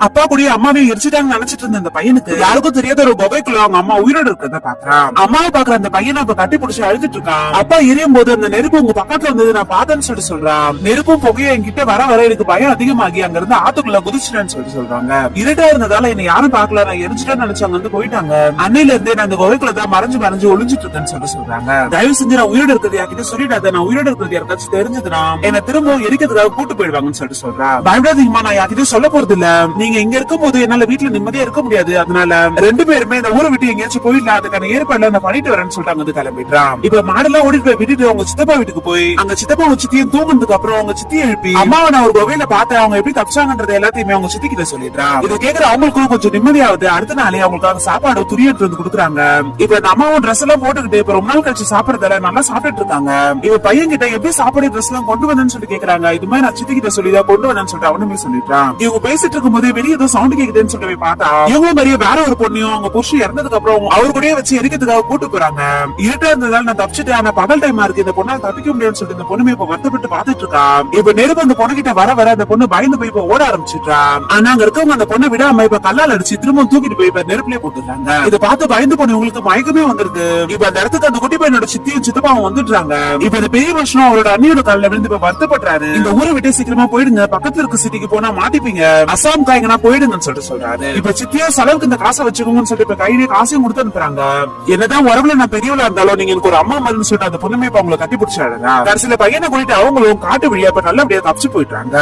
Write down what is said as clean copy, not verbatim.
அப்பா கூட அம்மாவையும் எரிச்சிட்டாங்க நினைச்சிட்டு இருந்த அந்த பையனுக்கு யாருக்கும் தெரியாத ஒரு குகைக்குள்ள அவங்க அம்மா உயிரோடு இருக்கிறத பாக்குறான். அம்மாவை பாக்குற அந்த பையனை இப்ப கட்டி பிடிச்சி அழுதுட்டு இருக்கான். அப்பா எரியும் போது அந்த நெருப்பு உங்க பக்கத்துல வந்தது நான் பார்த்தேன்னு சொல்றான். நெருப்பும் புகையும் என்கிட்ட வர வர எனக்கு பயம் அதிகமாகி அங்க இருந்து ஆத்துக்குள்ள குதிச்சிட்டேன்னு சொல்றாங்க. இருட்டா இருந்ததால என்ன யாரும் பாக்கல, நான் எரிச்சிட்டேன்னு நினைச்சு அங்க வந்து போயிட்டாங்க. அன்னையில இருந்தே நான் அந்த குகைக்குள்ள தான் மறைஞ்சு மறைஞ்சு ஒளிஞ்சிட்டு இருக்கேன்னு சொல்றாங்க. தயவு செஞ்சு நான் உயிரோடு இருக்கிறது யார்கிட்ட சொல்லிடாத, நான் உயிரோடு இருக்கிறது யாருக்காச்சும் தெரிஞ்சதுன்னா என்ன திரும்ப எரிக்கிறதுக்காக கூட்டு போயிடுவாங்கன்னு சொல்றான். பயப்படாதீங்கம்மா, நான் யார்கிட்ட சொல்ல போறது இல்ல. நீங்க இங்க இருக்கும் போது என்னால வீட்டுல நிம்மதியா இருக்க முடியாது. அதனால ரெண்டு பேருமே இந்த ஊரை விட்டு எங்கேயாச்சும் போயிடலாம், அதுக்கான ஏற்பாடுல நான் பண்ணிட்டு வரேன்னு சொல்லிட்டு அங்க கிளம்பிடுறான். இப்ப மாடெல்லாம் ஓடிட்டு போய் விட்டுட்டு அவங்க சித்தப்பா வீட்டுக்கு போய் அங்க சித்தப்பா அவங்க சித்தியும் தூங்குனதுக்கு அப்புறம் அவங்க சித்தியை எழுப்பி அம்மாவை நான் ஒரு குகையில பார்த்தேன், அவங்க எப்படி தப்பிச்சாங்கன்றது எல்லாத்தையுமே அவங்க சித்தி கிட்ட சொல்லிடுறான். இதை கேட்கிற அவங்களுக்கும் கொஞ்சம் நிம்மதியாவது. அடுத்த நாளே அவங்களுக்காக சாப்பாடு துணி எடுத்து வந்து கொடுக்குறாங்க. இப்ப இந்த அம்மாவும் ட்ரெஸ் எல்லாம் போட்டுக்கிட்டு இப்ப ரொம்ப நாள் கழிச்சு சாப்பிடறதால நல்லா சாப்பிட்டு இருக்காங்க. இவ பையன் கிட்ட எப்படி சாப்பாடு ட்ரெஸ் எல்லாம் கொண்டு வந்தேன்னு சொல்லி கேக்குறாங்க. இது மாதிரி நான் சித்தி கிட்ட சொல்லிதான் கொண்டு வந்தேன்னு சொல்லிட்டு அவனுமே சொல்லிட்டான். இவங்க பேசிட்டு இருக்கும் போது வெளியே ஏதோ சவுண்ட் கேக்குதுன்னு சொல்லி பார்த்தா இவங்க மாதிரியே வேற ஒரு பொண்ணையும் அவங்க புருஷன் இறந்ததுக்கு அப்புறம் அவரு கூடயே வச்சு எரிக்கிறதுக்காக கூட்டு போறாங்க. இருட்டா இருந்ததால நான் தப்பிச்சுட்டேன், ஆனா பகல் டைமா இருக்கு, இந்த பொண்ணால தப்பிக்க முடியும்னு சொல்லிட்டு இந்த பொண்ணுமே இப்ப வருத்தப்பட்டு பாத்துட்டு இருக்கா. இப்ப நெருப்பு அந்த பொண்ணு கிட்ட வர வர அந்த பொண்ணு பயந்து போய் இப்ப ஓட ஆரம்பிச்சுட்டா. ஆனா அங்க இருக்கவங்க அந்த பொண்ணை விடாம இப்ப கல்லால் அடிச்சு திரும்ப தூக்கிட்டு போய் இப்ப நெருப்புலயே போட்டுறாங்க. இதை பார்த்து பயந்து போன உங்களுக்கு மயக்கமே வந்துருது. இப்ப அந்த இடத்துக்கு அந்த குட்டி பையனோட சித்தியும் சித்தப்பாவும் வந்துடுறாங்க. இப்ப இந்த பெரிய வருஷம் அவரோட அண்ணியோட காலில் விழுந்து இப்ப வருத்தப்படுறாரு. இந்த ஊரை விட்டு சீக்கிரமா போயிடுங்க, பக்கத்துல இருக்க சிட்டிக்கு போனா மாட்டிப்பீங்க, அசாம் காய்கனா போயிடுங்கன்னு சொல்றாரு. இப்ப சித்தியா செலவுக்கு இந்த காசை வச்சுக்கோங்கன்னு சொல்லிட்டு இப்ப கையிலே காசையும் கொடுத்து அனுப்புறாங்க. என்னதான் உறவுல நான் பெரியவளா இருந்தாலும் நீங்க எனக்கு ஒரு அம்மா மாதிரின்னு சொல்லிட்டு அந்த பொண்ணுமே இப்ப அவங்களை கட்டி பிடிச்சாடுங்க. கடைசியில பையனை கூட்டிட்டு அவங்களும் காட்டு வழியா இப்ப நல்லபடியா தப்பிச்சு போயிட்டாங்க.